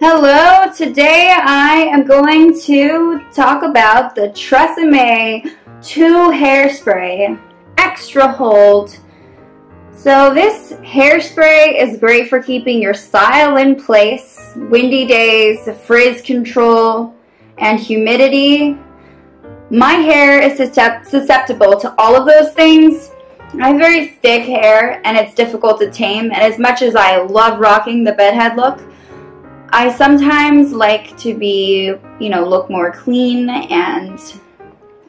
Hello, today I am going to talk about the TRESemme 2 hairspray extra hold. So this hairspray is great for keeping your style in place, windy days, frizz control, and humidity. My hair is susceptible to all of those things. I have very thick hair and it's difficult to tame, and as much as I love rocking the bedhead look, I sometimes like to be, look more clean and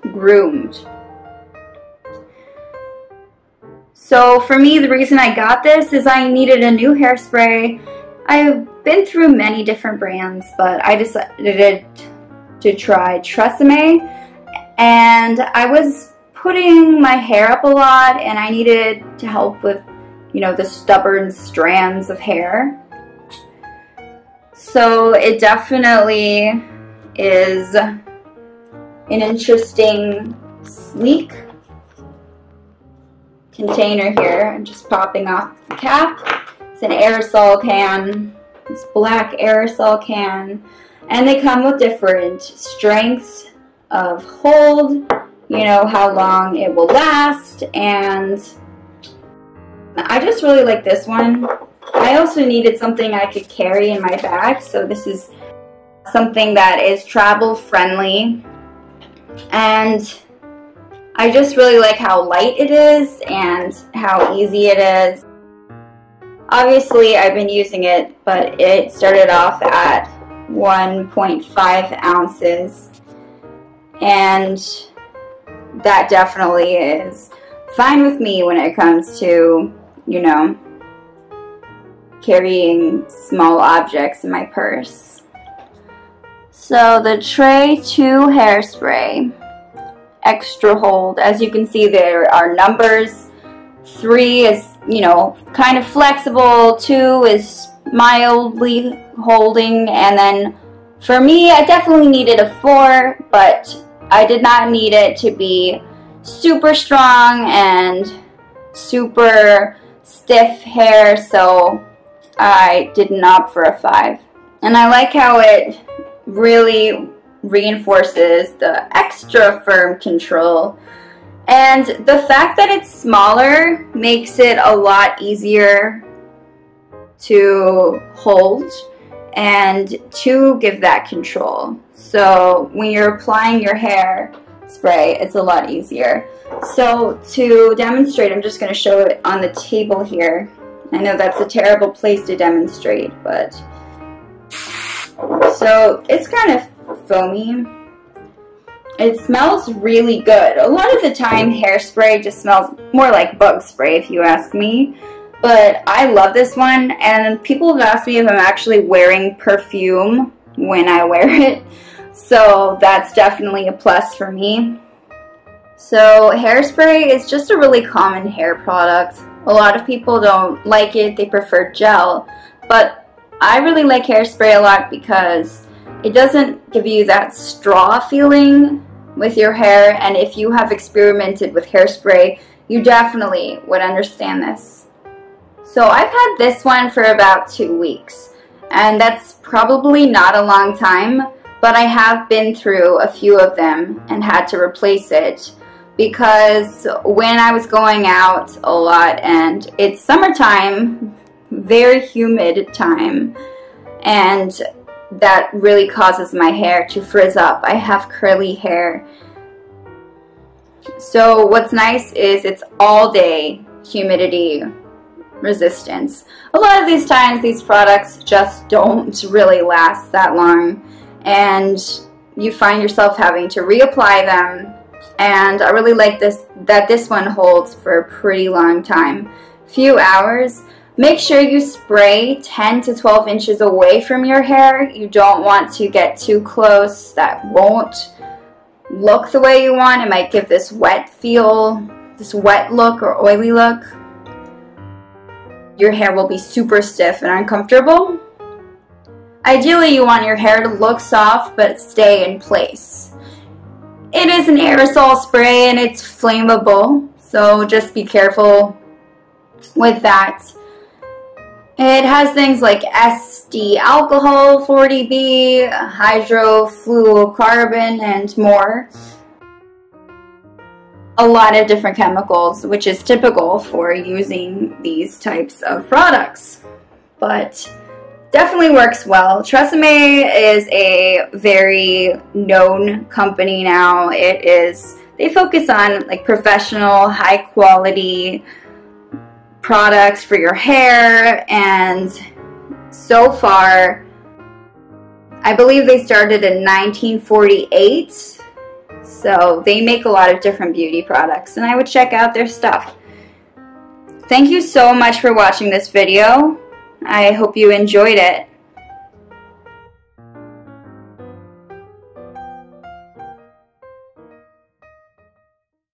groomed. So for me, the reason I got this is I needed a new hairspray. I've been through many different brands, but I decided to try TRESemme, and I was putting my hair up a lot and I needed to help with, the stubborn strands of hair. So it definitely is an interesting, sleek container here. I'm just popping off the cap. It's an aerosol can, this black aerosol can, and they come with different strengths of hold, how long it will last, and I just really like this one. I also needed something I could carry in my bag, so this is something that is travel friendly, and I just really like how light it is and how easy it is. Obviously I've been using it, but it started off at 1.5 ounces, and that definitely is fine with me when it comes to, carrying small objects in my purse. So the Tray 2 hairspray, extra hold. As you can see, there are numbers. 3 is, kind of flexible. 2 is mildly holding. And then for me, I definitely needed a 4, but I did not need it to be super strong and super stiff hair, so I didn't opt for a 5. And I like how it really reinforces the extra firm control, and the fact that it's smaller makes it a lot easier to hold and to give that control. So when you're applying your hair spray, it's a lot easier. So to demonstrate, I'm just going to show it on the table here. I know that's a terrible place to demonstrate, but so it's kind of foamy. It smells really good. A lot of the time hairspray just smells more like bug spray, if you ask me, but I love this one, and people have asked me if I'm actually wearing perfume when I wear it, so that's definitely a plus for me. So hairspray is just a really common hair product. A lot of people don't like it, they prefer gel, but I really like hairspray a lot because it doesn't give you that straw feeling with your hair, and if you have experimented with hairspray, you definitely would understand this. So I've had this one for about 2 weeks, and that's probably not a long time, but I have been through a few of them and had to replace it because when I was going out a lot, and it's summertime, very humid time, and that really causes my hair to frizz up. I have curly hair. So what's nice is it's all day humidity resistance. A lot of these times these products just don't really last that long, and you find yourself having to reapply them, and I really like that this one holds for a pretty long time, few hours. Make sure you spray 10 to 12 inches away from your hair. You don't want to get too close. That won't look the way you want. It might give this wet feel, this wet look or oily look. Your hair will be super stiff and uncomfortable. Ideally, you want your hair to look soft but stay in place. It is an aerosol spray and it's flammable, so just be careful with that. It has things like SD alcohol, 40B, hydrofluorocarbon, and more. A lot of different chemicals, which is typical for using these types of products. But definitely works well. TRESemme is a very known company now. They focus on like professional, high quality products for your hair, and so far, I believe they started in 1948, so they make a lot of different beauty products, and I would check out their stuff. Thank you so much for watching this video. I hope you enjoyed it.